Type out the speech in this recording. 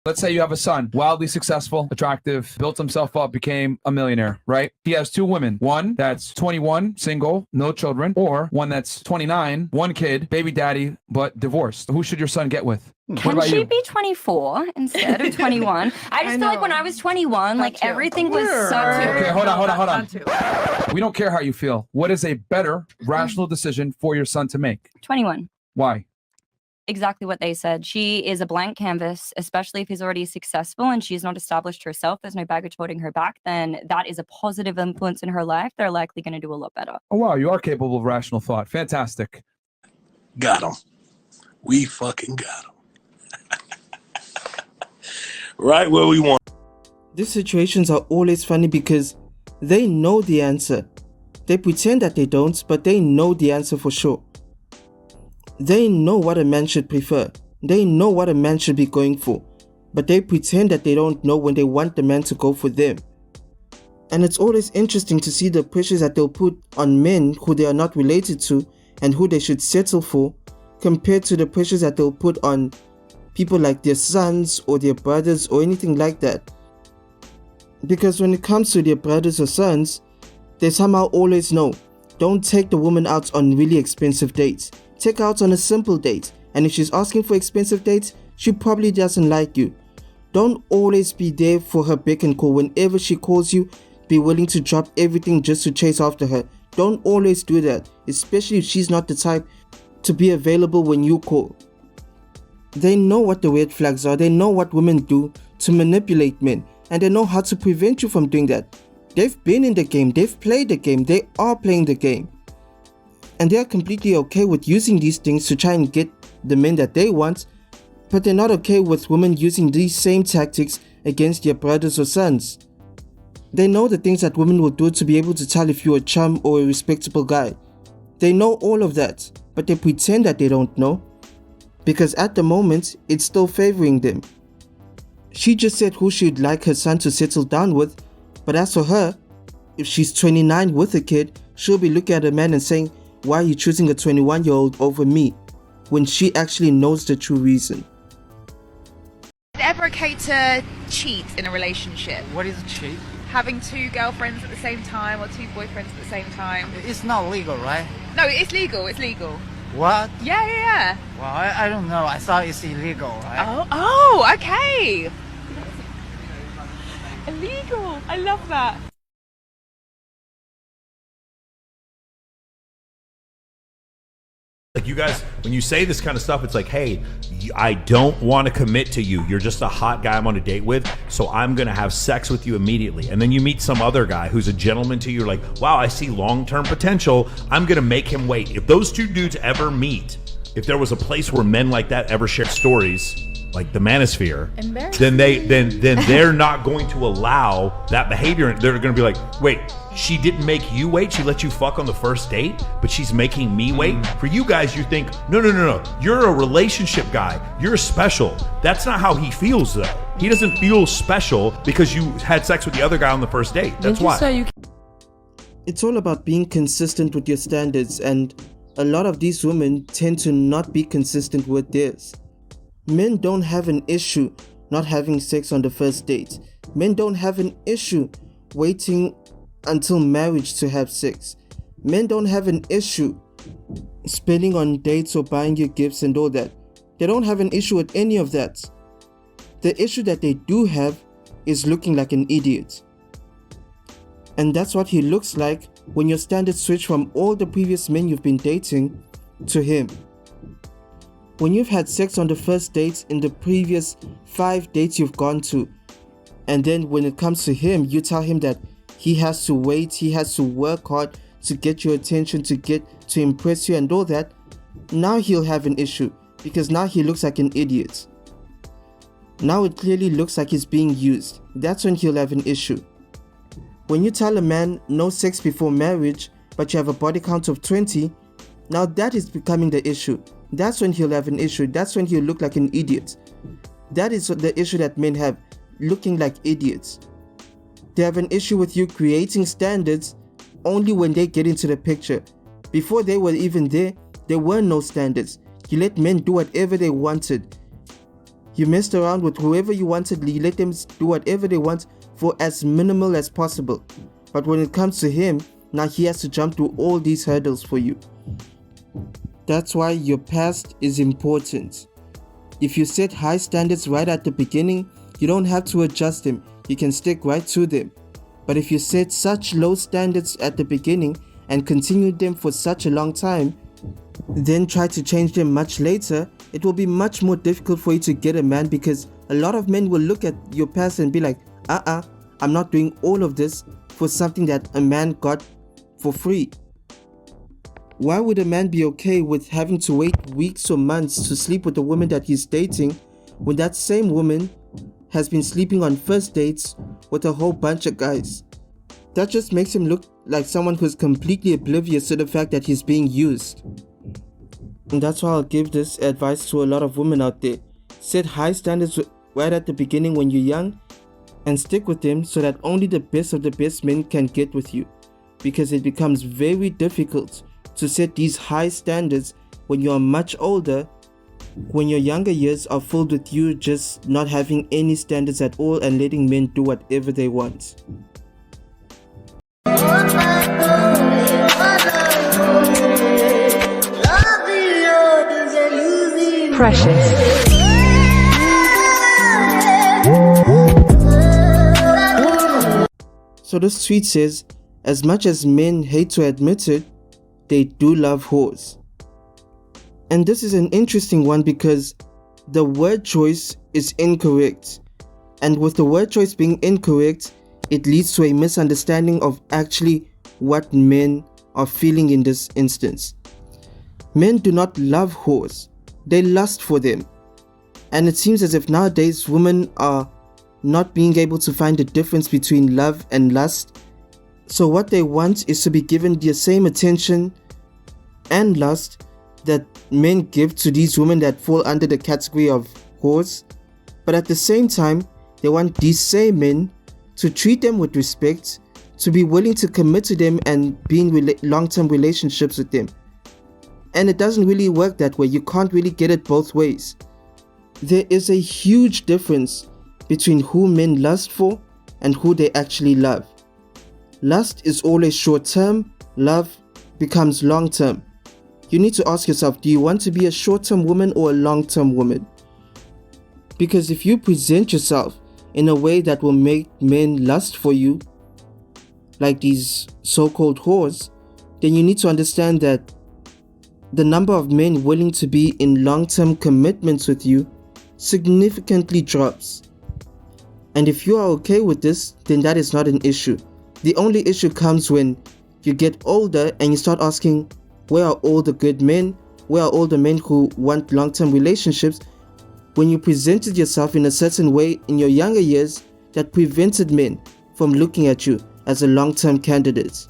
Let's say you have a son, wildly successful, attractive, built himself up, became a millionaire, right? He has two women, one that's 21, single, no children, or one that's 29, one kid, baby daddy, but divorced. Who should your son get with? Can she be 24 instead of 21? I just feel like when I was 21, like everything was so... Okay, hold on. We don't care how you feel. What is a better rational decision for your son to make? 21. Why? Exactly what they said. She is a blank canvas, especially if he's already successful and she's not established herself. There's no baggage holding her back. Then that is a positive influence in her life. They're likely going to do a lot better. Oh, wow. You are capable of rational thought. Fantastic. Got him. We fucking got him. Right where we want. These situations are always funny because they know the answer. They pretend that they don't, but they know the answer for sure. They know what a man should prefer. They know what a man should be going for. But they pretend that they don't know when they want the man to go for them. And it's always interesting to see the pressures that they'll put on men who they are not related to and who they should settle for, compared to the pressures that they'll put on people like their sons or their brothers or anything like that. Because when it comes to their brothers or sons, they somehow always know, don't take the woman out on really expensive dates. Take her out on a simple date, and if she's asking for expensive dates, she probably doesn't like you. Don't always be there for her beck and call. Whenever she calls you, be willing to drop everything just to chase after her. Don't always do that, especially if she's not the type to be available when you call. They know what the red flags are. They know what women do to manipulate men, and they know how to prevent you from doing that. They've been in the game. They've played the game. They are playing the game. And they're completely okay with using these things to try and get the men that they want, but they're not okay with women using these same tactics against their brothers or sons. They know the things that women will do to be able to tell if you're a chum or a respectable guy. They know all of that, but they pretend that they don't know, because at the moment, it's still favoring them. She just said who she'd like her son to settle down with, but as for her, if she's 29 with a kid, she'll be looking at a man and saying, why are you choosing a 21-year-old over me? When she actually knows the true reason. Is it ever okay to cheat in a relationship? What is cheat? Having two girlfriends at the same time or two boyfriends at the same time? It's not legal, right? No, it's legal. It's legal. What? Yeah. Well, I don't know. I thought it's illegal, right? Oh, okay. Illegal. I love that. Like you guys, when you say this kind of stuff, it's like, hey, I don't want to commit to you. You're just a hot guy I'm on a date with, so I'm going to have sex with you immediately. And then you meet some other guy who's a gentleman to you. You're like, wow, I see long-term potential. I'm going to make him wait. If those two dudes ever meet, if there was a place where men like that ever shared stories, like the manosphere, then they're not going to allow that behavior. They're going to be like, wait, she didn't make you wait. She let you fuck on the first date, but she's making me wait. For you guys, you think, no. You're a relationship guy. You're special. That's not how he feels, though. He doesn't feel special because you had sex with the other guy on the first date. That's why. It's all about being consistent with your standards, and a lot of these women tend to not be consistent with theirs. Men don't have an issue not having sex on the first date. Men don't have an issue waiting until marriage to have sex. Men don't have an issue spending on dates or buying you gifts and all that. They don't have an issue with any of that. The issue that they do have is looking like an idiot. And that's what he looks like when your standards switch from all the previous men you've been dating to him. When you've had sex on the first date in the previous 5 dates you've gone to, and then when it comes to him, you tell him that he has to wait, he has to work hard to get your attention, to impress you and all that, now he'll have an issue, because now he looks like an idiot. Now it clearly looks like he's being used. That's when he'll have an issue. When you tell a man no sex before marriage, but you have a body count of 20, now that is becoming the issue. That's when he'll have an issue. That's when he'll look like an idiot. That is the issue that men have, looking like idiots. They have an issue with you creating standards only when they get into the picture. Before they were even there were no standards. You let men do whatever they wanted. You messed around with whoever you wanted, you let them do whatever they want for as minimal as possible. But when it comes to him, now he has to jump through all these hurdles for you. That's why your past is important. If you set high standards right at the beginning, you don't have to adjust them. You can stick right to them. But if you set such low standards at the beginning and continue them for such a long time, then try to change them much later, it will be much more difficult for you to get a man, because a lot of men will look at your past and be like, I'm not doing all of this for something that a man got for free. Why would a man be okay with having to wait weeks or months to sleep with the woman that he's dating when that same woman has been sleeping on first dates with a whole bunch of guys? That just makes him look like someone who's completely oblivious to the fact that he's being used. And that's why I'll give this advice to a lot of women out there. Set high standards right at the beginning when you're young and stick with them so that only the best of the best men can get with you. Because it becomes very difficult to set these high standards when you're much older, when your younger years are filled with you just not having any standards at all and letting men do whatever they want. Precious. So this tweet says, as much as men hate to admit it, they do love whores. And this is an interesting one because the word choice is incorrect. And with the word choice being incorrect, it leads to a misunderstanding of actually what men are feeling in this instance. Men do not love whores, they lust for them. And it seems as if nowadays women are not being able to find the difference between love and lust. So what they want is to be given the same attention and lust that men give to these women that fall under the category of whores. But at the same time, they want these same men to treat them with respect, to be willing to commit to them and be in long-term relationships with them. And it doesn't really work that way. You can't really get it both ways. There is a huge difference between who men lust for and who they actually love. Lust is always short-term, love becomes long-term. You need to ask yourself, do you want to be a short-term woman or a long-term woman? Because if you present yourself in a way that will make men lust for you, like these so-called whores, then you need to understand that the number of men willing to be in long-term commitments with you significantly drops. And if you are okay with this, then that is not an issue. The only issue comes when you get older and you start asking, where are all the good men? Where are all the men who want long-term relationships? When you presented yourself in a certain way in your younger years that prevented men from looking at you as a long-term candidate.